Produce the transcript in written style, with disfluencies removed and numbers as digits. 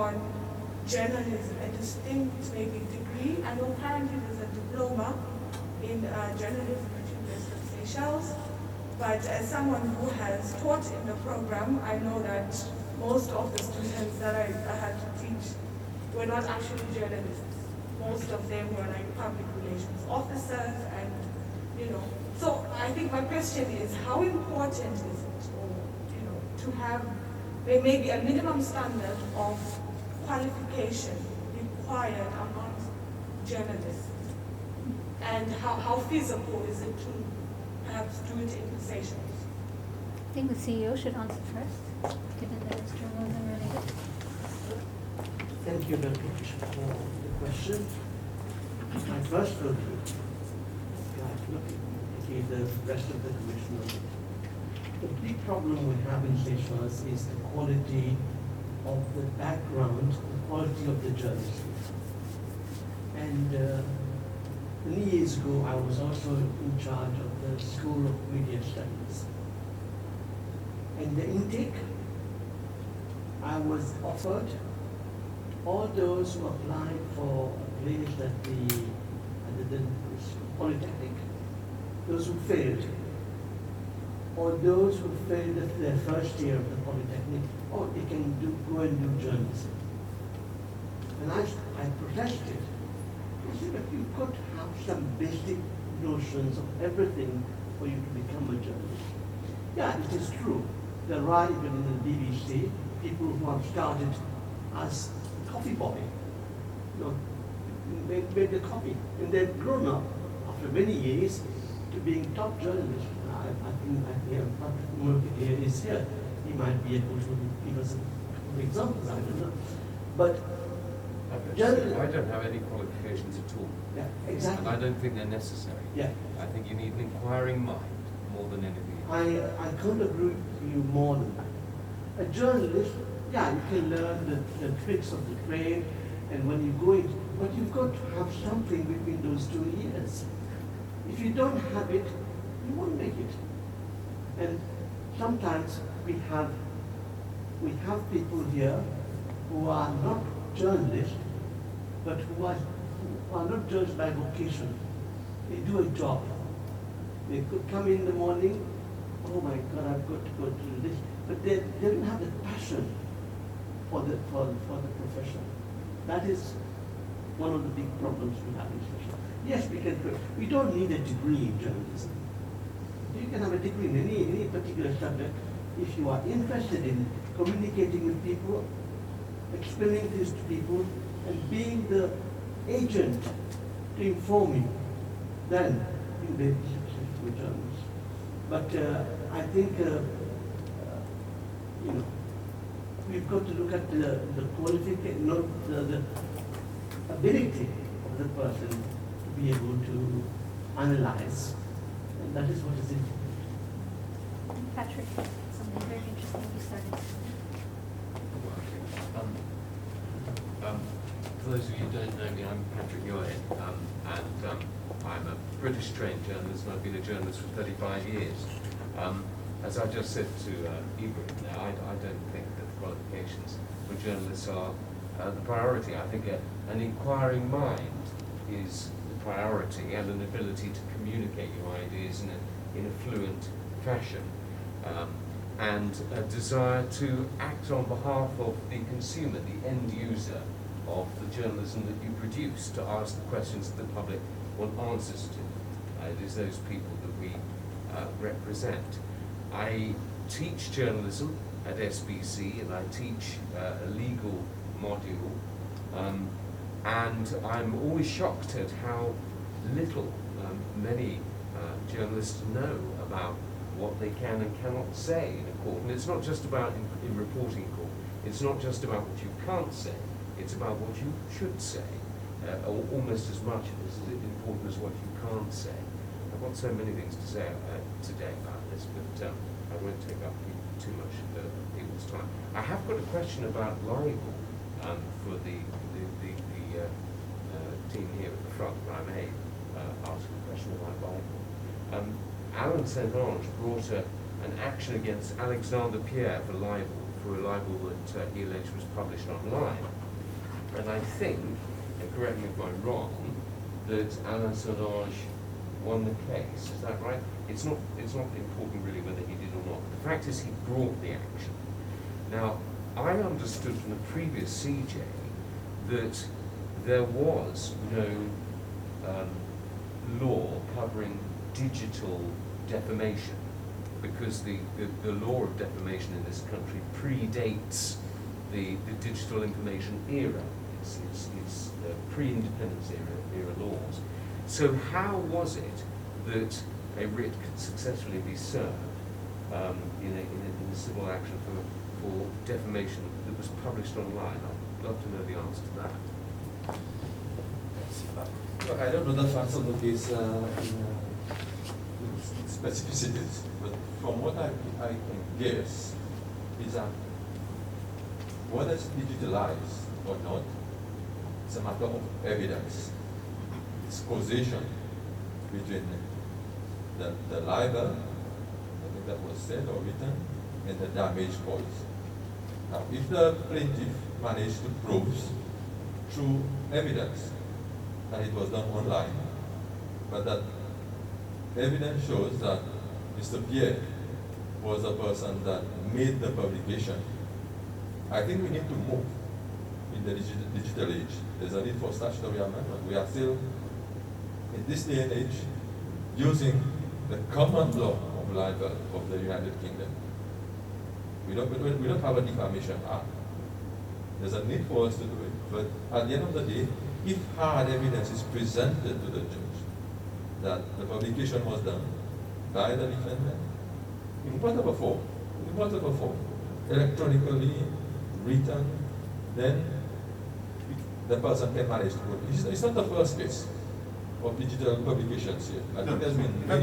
on journalism, a distinct maybe degree. I know currently there's a diploma in journalism at University of Seychelles, but as someone who has taught in the program, I know that most of the students that I had to teach were not actually journalists. Most of them were like public relations officers, and so I think my question is, how important is it, or to have maybe a minimum standard of qualification required amongst journalists, and how feasible is it to perhaps do it in the Seychelles? I think the CEO should answer first, given that it's journalism related. Thank you very much for the question. My first will give the rest of the commission. The big problem we have in Seychelles is the quality of the background, the quality of the journalism. And many years ago, I was also in charge of the School of Media Studies. And the intake, I was offered all those who applied for a place at the Polytechnic, those who failed, or those who failed their first year of the Polytechnic, or they can go and do journalism. And I protested. I said, but you've got to have some basic notions of everything for you to become a journalist. Yeah, it is true. There are even in the BBC people who have started as coffee boy, made the coffee, and they've grown up after many years to being top journalists. I think Patrick Murphy here is here. He might be able to give us some examples. I don't know, but I don't have any qualifications at all. Yeah, exactly. And I don't think they're necessary. Yeah. I think you need an inquiring mind more than anything else. I couldn't agree with you more than that. A journalist, yeah, you can learn the tricks of the trade, and when you go in, but you've got to have something between those 2 years. If you don't have it, you won't make it. And sometimes we have people here who are not journalists, but who are not judged by vocation. They do a job. They could come in the morning, oh my God, I've got to go to this, but they don't have the passion for the profession. That is one of the big problems we have in Seychelles. Yes, we don't need a degree in journalism. You can have a degree in any particular subject if you are interested in communicating with people, explaining this to people, and being the agent to inform you. Then you'll be able to successful journalist. But I think we've got to look at the qualification, not the ability of the person to be able to analyze, and that is what is important. Patrick, something very interesting you started. For those of you who don't know me, I'm Patrick Lloyd, and I'm a British trained journalist, and I've been a journalist for 35 years. As I just said to Ibrahim now, I don't think that the qualifications for journalists are the priority. I think an inquiring mind is the priority, and an ability to communicate your ideas in a fluent fashion, and a desire to act on behalf of the consumer, the end user of the journalism that you produce, to ask the questions that the public want answers to. It is those people that we represent. I teach journalism at SBC, and I teach a legal module, and I'm always shocked at how little many journalists know about what they can and cannot say in a court. And it's not just about in reporting court, it's not just about what you can't say, it's about what you should say, almost as much as important as what you can't say. I've got so many things to say today about this, but I won't take up too much of people's time. I have got a question about libel for the team here at the front, if I may ask a question about libel. Alan St. Ange brought an action against Alexander Pierre for libel for a libel that he alleged was published online. And I think, and correct me if I'm wrong, that Alain Solange won the case. Is that right? It's not important really whether he did or not. The fact is he brought the action. Now, I understood from the previous CJ that there was no law covering digital defamation, because the law of defamation in this country predates the digital information era. It's the pre-independence era laws. So how was it that a writ could successfully be served in a civil action for defamation that was published online? I'd love to know the answer to that. Well, I don't know the facts of the case in specificities, but from what I can guess is that whether it's digitalized or not, it's a matter of evidence. It's causation between the libel, I think that was said or written, and the damage caused. Now, if the plaintiff managed to prove through evidence that it was done online, but that evidence shows that Mr. Pierre was the person that made the publication, I think we need to move in the digital age. There's a need for statutory amendment. We are still, in this day and age, using the common law of libel of the United Kingdom. We don't have a defamation act. There's a need for us to do it. But at the end of the day, if hard evidence is presented to the judge that the publication was done by the defendant, in whatever form, electronically, written, then the person can manage to put it. It's not the first case of digital publications here. I think there's been many